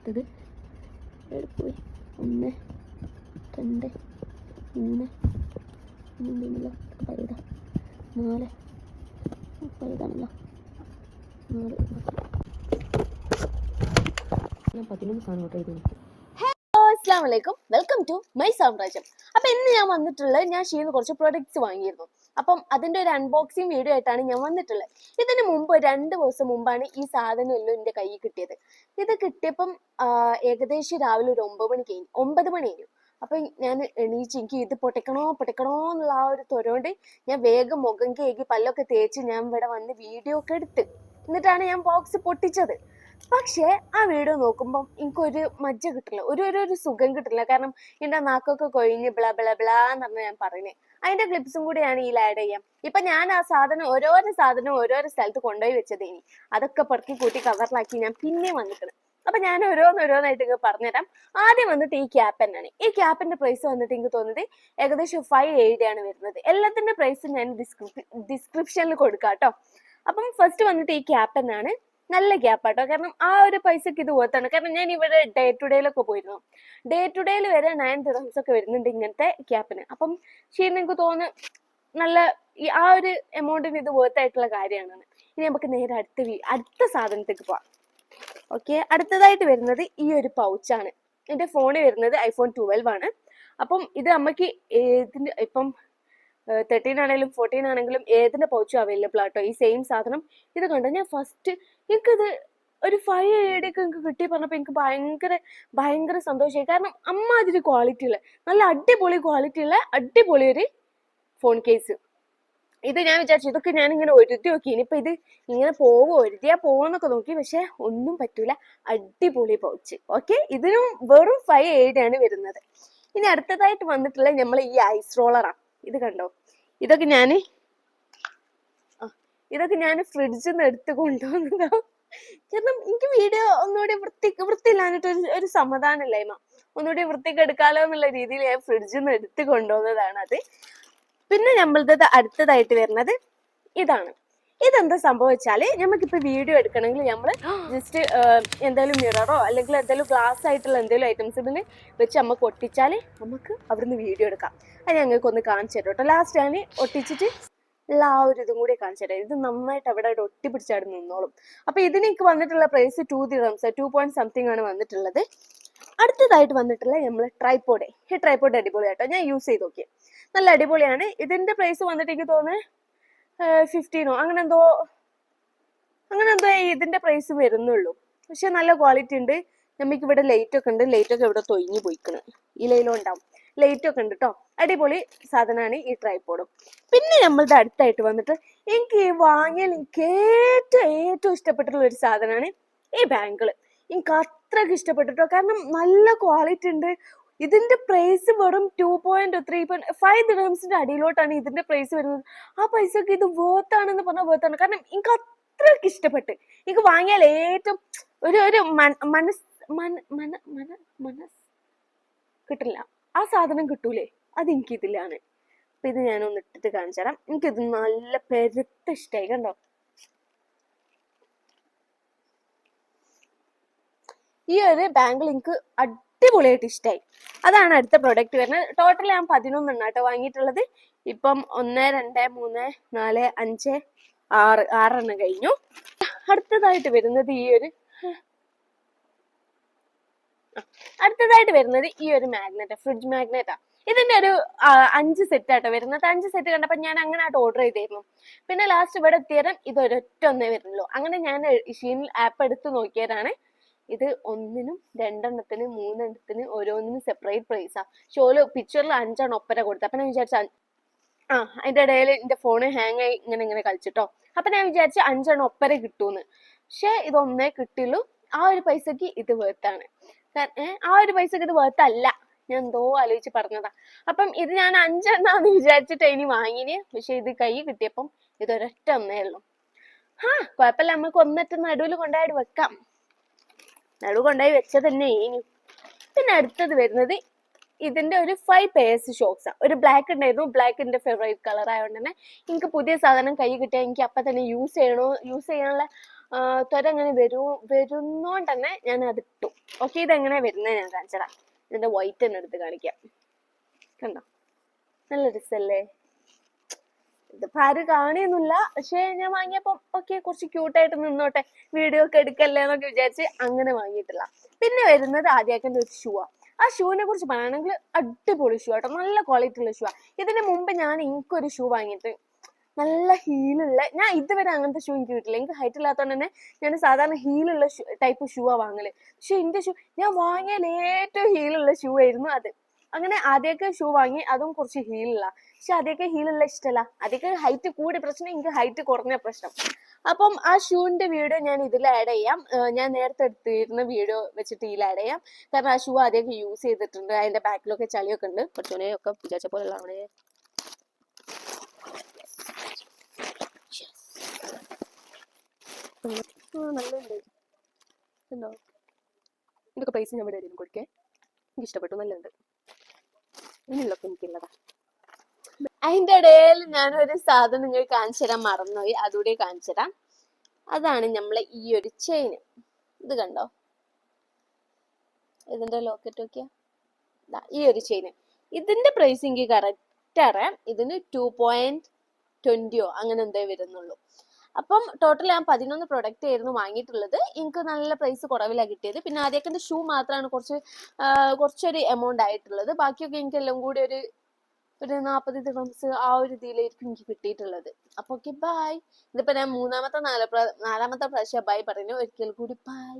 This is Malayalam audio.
അടുത്തത് പോയി 1 2 3 4 പൈതാണല്ലോ 4 ഞാൻ 11 സാധനം ഓർഡർ ചെയ്തു. അസ്സലാമു അലൈക്കും, വെൽക്കം ടു മൈ സാമ്രാജ്യം. അപ്പൊ ഇന്ന് ഞാൻ വന്നിട്ടുള്ളത്, ഞാൻ ഷീന്ന് കുറച്ച് പ്രൊഡക്ട്സ് വാങ്ങിയിരുന്നു. അപ്പം അതിന്റെ ഒരു അൺബോക്സിങ് വീഡിയോ ആയിട്ടാണ് ഞാൻ വന്നിട്ടുള്ളത്. ഇതിന് മുമ്പ് 2 ദിവസം മുമ്പാണ് ഈ സാധനം എല്ലാം എന്റെ കയ്യിൽ കിട്ടിയത്. ഇത് കിട്ടിയപ്പം ഏകദേശം രാവിലെ ഒരു 9 മണി കഴിഞ്ഞു. അപ്പൊ ഞാൻ എണീച്ച് എനിക്ക് ഇത് പൊട്ടിക്കണോ എന്നുള്ള ആ ഒരു തൊരോണ്ട് ഞാൻ വേഗം മുഖം കേകി പല്ലൊക്കെ തേച്ച് ഞാൻ ഇവിടെ വന്ന് വീഡിയോ ഒക്കെ എടുത്ത് എന്നിട്ടാണ് ഞാൻ ബോക്സ് പൊട്ടിച്ചത്. പക്ഷേ ആ വീഡിയോ നോക്കുമ്പോൾ എനിക്കൊരു മജ്ജ കിട്ടില്ല, ഒരു സുഖം കിട്ടില്ല. കാരണം എന്റെ നാക്കൊക്കെ കൊഴിഞ്ഞ് ബ്ല ബ്ല ബ്ലാന്ന് പറഞ്ഞാൽ ഞാൻ പറയുന്നത്. അതിന്റെ ക്ലിപ്സും കൂടിയാണ് ഇതിൽ ആഡ് ചെയ്യാം. ഇപ്പൊ ഞാൻ ആ സാധനം ഓരോരോ സ്ഥലത്ത് കൊണ്ടുപോയി വെച്ചത്. ഇനി അതൊക്കെ പെറുക്കി കൂട്ടി കവറിലാക്കി ഞാൻ പിന്നെ വന്നിക്കണം. അപ്പൊ ഞാൻ ഓരോന്നായിട്ട് പറഞ്ഞുതരാം. ആദ്യം വന്നിട്ട് ഈ ക്യാപ്പ് തന്നെയാണ്. ഈ ക്യാപ്പിന്റെ പ്രൈസ് വന്നിട്ട് എനിക്ക് തോന്നുന്നത് ഏകദേശം 580 ആണ് വരുന്നത്. എല്ലാത്തിന്റെ പ്രൈസ് ഞാൻ ഡിസ്ക്രിപ്ഷനിൽ കൊടുക്കാം കേട്ടോ. അപ്പം ഫസ്റ്റ് വന്നിട്ട് ഈ ക്യാപ്പ് തന്നെയാണ്. നല്ല ക്യാപ്പാട്ടോ, കാരണം ആ ഒരു പൈസക്ക് ഇത് ഓർത്താണ്. കാരണം ഞാൻ ഇവിടെ ഡേ ടു ഡേയിലൊക്കെ പോയിരുന്നു. ഡേ ടു ഡേയിൽ വരെ 9 dirhams ഒക്കെ വരുന്നുണ്ട് ഇങ്ങനത്തെ ക്യാപ്പിന്. അപ്പം ശരി, എനിക്ക് തോന്നുന്നു നല്ല ആ ഒരു എമൗണ്ടിന് ഇത് ആയിട്ടുള്ള കാര്യമാണ്. ഇനി നമുക്ക് നേരെ അടുത്ത സാധനത്തേക്ക് പോവാം. ഓക്കെ, അടുത്തതായിട്ട് വരുന്നത് ഈ ഒരു പൗച്ചാണ്. എന്റെ ഫോണ് വരുന്നത് iPhone 12 ആണ്. അപ്പം ഇത് നമുക്ക് ഇതിന്റെ ഇപ്പം 13 ആണെങ്കിലും 14 ആണെങ്കിലും ഏതിന്റെ പൗച്ചും അവൈലബിൾ ആട്ടോ. ഈ സെയിം സാധനം ഇത് കണ്ടോ, ഞാൻ ഫസ്റ്റ് എനിക്കിത് ഒരു 580 ഒക്കെ എനിക്ക് കിട്ടി പറഞ്ഞപ്പോൾ എനിക്ക് ഭയങ്കര സന്തോഷമായി. കാരണം അമ്മാതിരി ക്വാളിറ്റി ഉള്ള നല്ല അടിപൊളി ക്വാളിറ്റി ഉള്ള അടിപൊളി ഒരു ഫോൺ കേസ്. ഇത് ഞാൻ വിചാരിച്ചു ഇതൊക്കെ ഞാൻ ഇങ്ങനെ ഒരുതി നോക്കി, ഇനിയിപ്പോ ഇത് ഇങ്ങനെ ഒരുതിയാ പോവെന്നൊക്കെ നോക്കി, പക്ഷെ ഒന്നും പറ്റൂല. അടിപൊളി പൗച്ച്. ഓക്കെ, ഇതിനും വെറും 580 ആണ് വരുന്നത്. ഇനി അടുത്തതായിട്ട് വന്നിട്ടുള്ള നമ്മൾ ഈ ഐസ് റോളറാണ്. ഇത് കണ്ടോ, ഇതൊക്കെ ഞാൻ ഫ്രിഡ്ജിൽ നിന്ന് എടുത്ത് കൊണ്ടുവന്നതാ. കാരണം എനിക്ക് വീഡിയോ ഒന്നുകൂടി വൃത്തിയില്ലാഞ്ഞിട്ട് ഒരു സമാധാനമില്ലായ്മ. ഒന്നുകൂടി വൃത്തിക്ക് എടുക്കാലോ എന്നുള്ള രീതിയിൽ ഞാൻ ഫ്രിഡ്ജിൽ നിന്ന് എടുത്ത് കൊണ്ടുവന്നതാണ് അത്. പിന്നെ നമ്മളത് അടുത്തതായിട്ട് വരുന്നത് ഇതാണ്. ഇതെന്താ സംഭവിച്ചാല് നമുക്കിപ്പോ വീഡിയോ എടുക്കണമെങ്കിൽ നമ്മൾ ജസ്റ്റ് എന്തെങ്കിലും മിററോ അല്ലെങ്കിൽ എന്തെങ്കിലും ഗ്ലാസ് ആയിട്ടുള്ള എന്തെങ്കിലും ഐറ്റംസ് ഇതിന് വെച്ച് നമുക്ക് ഒട്ടിച്ചാല് നമുക്ക് അവിടുന്ന് വീഡിയോ എടുക്കാം. അത് ഞങ്ങൾക്ക് ഒന്ന് കാണിച്ചു തരും കേട്ടോ. ലാസ്റ്റ് ഞാൻ ഒട്ടിച്ചിട്ട് ഉള്ള ആ ഒരു ഇതും കൂടി കാണിച്ചു തരാം. ഇത് നന്നായിട്ട് അവിടെ ഒട്ടിപ്പിടിച്ചാട് നിന്നോളും. അപ്പൊ ഇതിനേക്ക് വന്നിട്ടുള്ള പ്രൈസ് 2 dirhams 2 point something ആണ് വന്നിട്ടുള്ളത്. അടുത്തതായിട്ട് വന്നിട്ടുള്ള നമ്മൾ ട്രൈപോഡ്. ഈ ട്രൈപോഡ് അടിപൊളിയാട്ടോ, ഞാൻ യൂസ് ചെയ്ത് നോക്കി, നല്ല അടിപൊളിയാണ്. ഇതിന്റെ പ്രൈസ് വന്നിട്ട് എനിക്ക് തോന്നുന്നു 15 അങ്ങനെ എന്തോ ഇതിന്റെ പ്രൈസ് വരുന്നുള്ളൂ. പക്ഷെ നല്ല ക്വാളിറ്റി ഉണ്ട്. നമുക്ക് ഇവിടെ ലൈറ്റ് ഒക്കെ ഉണ്ട്. ലൈറ്റ് ഒക്കെ ഇവിടെ തൊയിഞ്ഞു പോയിക്കണ്. ഈ ലൈലും ഉണ്ടാവും, ലൈറ്റ് ഒക്കെ ഉണ്ട് കേട്ടോ. അടിപൊളി സാധനമാണ് ഈ ട്രൈപോഡും. പിന്നെ നമ്മളുടെ അടുത്തായിട്ട് വന്നിട്ട് എനിക്ക് വാങ്ങിയാൽ എനിക്ക് ഏറ്റവും ഇഷ്ടപ്പെട്ടിട്ടുള്ള ഒരു സാധനമാണ് ഈ ബാങ്കിള്. എനിക്ക് അത്രയ്ക്ക് ഇഷ്ടപ്പെട്ടിട്ടോ, കാരണം നല്ല ക്വാളിറ്റി ഉണ്ട്. ഇതിന്റെ പ്രൈസ് വെറും 2.3.5 dirhamsന്റെ അടിയിലോട്ടാണ് ഇതിന്റെ പ്രൈസ് വരുന്നത്. ആ പൈസക്ക് ഇത് വേർത്താണെന്ന് പറഞ്ഞാൽ വേർത്താണ്. കാരണം എനിക്ക് അത്രയ്ക്ക് ഇഷ്ടപ്പെട്ട്. എനിക്ക് വാങ്ങിയാൽ ഏറ്റവും ഒരു മനസ് കിട്ടില്ല, ആ സാധനം കിട്ടൂലേ, അത് എനിക്കിതിലാണ്. അപ്പൊ ഇത് ഞാനൊന്ന് ഇട്ടിട്ട് കാണിച്ചു തരാം. എനിക്കിത് നല്ല പെരുത്ത ഇഷ്ടമായി. കണ്ടോ, ഈ ഒരു ബാങ്കിൾ എനിക്ക് അടിപൊളിയായിട്ട് ഇഷ്ടമായി. അതാണ് അടുത്ത പ്രൊഡക്റ്റ് വരുന്നത്. ടോട്ടൽ ഞാൻ 11 എണ്ണാട്ടോ വാങ്ങിയിട്ടുള്ളത്. ഇപ്പം 1 2 3 4 5 6 എണ്ണം കഴിഞ്ഞു. അടുത്തതായിട്ട് വരുന്നത് ഈ ഒരു മാഗ്നറ്റ്, ഫ്രിഡ്ജ് മാഗ്നറ്റാ. ഇതിന്റെ ഒരു 5 സെറ്റ് ആട്ടോ വരുന്നത്. 5 സെറ്റ് കണ്ടപ്പോ ഞാൻ അങ്ങനെ ആയിട്ട് ഓർഡർ ചെയ്തായിരുന്നു. പിന്നെ ലാസ്റ്റ് ഇവിടെ എത്തിയാലും ഇത് ഒരൊറ്റ വരുന്നുള്ളൂ. അങ്ങനെ ഞാൻ ഷീൻ ആപ്പ് എടുത്ത് നോക്കിയതാണ്. ഇത് 1-നും 2-എണ്ണത്തിന് 3-എണ്ണത്തിന് ഓരോന്നിനും സെപ്പറേറ്റ് പ്രൈസാ. ഷോയില് പിക്ചറിൽ 5 എണ്ണം ഒപ്പര കൊടുത്ത. അപ്പൊ ഞാൻ വിചാരിച്ച അതിന്റെ ഇടയിൽ എന്റെ ഫോണ് ഹാങ് ആയി ഇങ്ങനെ കളിച്ചിട്ടോ. അപ്പൊ ഞാൻ വിചാരിച്ച 5 എണ്ണം ഒപ്പര കിട്ടൂന്ന്. പക്ഷെ ഇത് 1 കിട്ടുള്ളൂ. ആ ഒരു പൈസക്ക് ഇത് വേർത്താണ്. ആ ഒരു പൈസക്ക് ഇത് വേർത്തല്ല. ഞാൻ എന്തോ ആലോചിച്ച് പറഞ്ഞതാ. അപ്പം ഇത് ഞാൻ 5 എണ്ണാന്ന് വിചാരിച്ചിട്ട് ഇനി വാങ്ങിന്. പക്ഷെ ഇത് കൈ കിട്ടിയപ്പം ഇത് ഒരൊറ്റ ഉള്ളൂ. കുഴപ്പമില്ല, നമുക്ക് ഒന്നിട്ട് നടുവിൽ കൊണ്ടുപോയി വെക്കാം. കൊണ്ടുപോയി വെച്ചത് തന്നെ ഇനി. പിന്നെ അടുത്തത് വരുന്നത് ഇതിന്റെ ഒരു 5 pairs ഷോക്സാ. ഒരു ബ്ലാക്ക് ഉണ്ടായിരുന്നു. ബ്ലാക്ക് എന്റെ ഫേവറേറ്റ് കളർ ആയതുകൊണ്ട് തന്നെ എനിക്ക് പുതിയ സാധനം കൈ കിട്ടിയാൽ എനിക്ക് അപ്പൊ തന്നെ യൂസ് ചെയ്യാനുള്ള ത്വര അങ്ങനെ വരുന്നോണ്ട് തന്നെ ഞാൻ അത് ഇട്ടു. ഓക്കെ, ഇതെങ്ങനെ വരുന്നത് ഞാൻ കാണിച്ചടാ. ഇതിന്റെ വൈറ്റ് തന്നെ എടുത്ത് കാണിക്കാം. കണ്ടോ, നല്ല രസല്ലേ? ഇതിപ്പോ ആരും കാണിയൊന്നുമില്ല, പക്ഷെ ഞാൻ വാങ്ങിയപ്പോ ഓക്കെ കുറച്ച് ക്യൂട്ടായിട്ട് നിന്നോട്ടെ, വീഡിയോ ഒക്കെ എടുക്കല്ലേ എന്നൊക്കെ വിചാരിച്ച് അങ്ങനെ വാങ്ങിയിട്ടില്ല. പിന്നെ വരുന്നത് ആദ്യമായിട്ട് ഒരു ഷൂ ആ. ആ ഷൂവിനെ കുറിച്ച് പറയുകയാണെങ്കിൽ അടിപൊളി ഷൂ ആട്ടോ, നല്ല ക്വാളിറ്റി ഉള്ള ഷൂ ആ. ഇതിന് മുമ്പ് ഞാൻ എനിക്കൊരു ഷൂ വാങ്ങിയിട്ട് നല്ല ഹീലുള്ള, ഞാൻ ഇതുവരെ അങ്ങനത്തെ ഷൂ എനിക്ക് കിട്ടില്ല. എനിക്ക് ഹൈറ്റ് ഇല്ലാത്തതുകൊണ്ട് തന്നെ ഞാൻ സാധാരണ ഹീലുള്ള ടൈപ്പ് ഷൂ ആ വാങ്ങല്. പക്ഷെ എന്റെ ഷൂ ഞാൻ വാങ്ങിയാൽ ഏറ്റവും ഹീലുള്ള ഷൂ ആയിരുന്നു അത്. അങ്ങനെ ആദ്യമൊക്കെ ഷൂ വാങ്ങി, അതും കുറച്ച് ഹീലുള്ള. പക്ഷെ ആദ്യമൊക്കെ ഹീലുള്ള ഇഷ്ടമല്ല, ആദ്യമൊക്കെ ഹൈറ്റ് കൂടിയ പ്രശ്നം, എനിക്ക് ഹൈറ്റ് കുറഞ്ഞ പ്രശ്നം. അപ്പം ആ ഷൂവിന്റെ വീഡിയോ ഞാൻ ഇതിൽ ആഡ് ചെയ്യാം. ഞാൻ നേരത്തെ എടുത്തിരുന്ന വീഡിയോ വെച്ചിട്ട് ഇതിൽ ആഡ് ചെയ്യാം. കാരണം ആ ഷൂ ആദ്യമൊക്കെ യൂസ് ചെയ്തിട്ടുണ്ട്, അതിന്റെ ബാക്കിലൊക്കെ ചളിയൊക്കെ ഉണ്ട്. കുറച്ചുകൂടെയൊക്കെ വിചാരിച്ച പോലെയുള്ള അവിടെ നല്ലുണ്ട്. ഉണ്ടോ? ഇതൊക്കെ പ്രൈസ് ഞാൻ ഇവിടെ കൊടുക്കേ. എനിക്ക് ഇഷ്ടപ്പെട്ടു, നല്ലുണ്ട്. ഇനിയുള്ളൊക്കെ എനിക്കുള്ളതാ. അതിന്റെ ഇടയിൽ ഞാനൊരു സാധനം നിങ്ങൾ കാണിച്ചു തരാൻ മറന്നുപോയി, അതുകൂടി കാണിച്ചു തരാം. അതാണ് നമ്മളെ ഈ ഒരു ചെയിന്. ഇത് കണ്ടോ, ഇതിന്റെ ലോക്കറ്റ് നോക്കിയാ, ഈ ഒരു ചെയിന്. ഇതിന്റെ പ്രൈസ് എനിക്ക് കറക്റ്റ് അറിയാം. ഇതിന് 2.20 അങ്ങനെ എന്തേ വരുന്നുള്ളൂ. അപ്പം ടോട്ടൽ ഞാൻ 11 പ്രൊഡക്റ്റ് ആയിരുന്നു വാങ്ങിയിട്ടുള്ളത്. എനിക്ക് നല്ല പ്രൈസ് കുറവിലാണ് കിട്ടിയത്. പിന്നെ ആദ്യമൊക്കെ ഷൂ മാത്രമാണ് കുറച്ചൊരു എമൗണ്ട് ആയിട്ടുള്ളത്. ബാക്കിയൊക്കെ എനിക്ക് എല്ലാം കൂടി ഒരു 40 ദിർഹംസ് ആ ഒരു ഇതിലായിരിക്കും എനിക്ക് കിട്ടിയിട്ടുള്ളത്. അപ്പൊ ഓക്കെ, ബൈ. ഇതിപ്പോ ഞാൻ നാലാമത്തെ പ്രാവശ്യം ബൈ പറഞ്ഞു. ഒരിക്കൽ കൂടി ബൈ.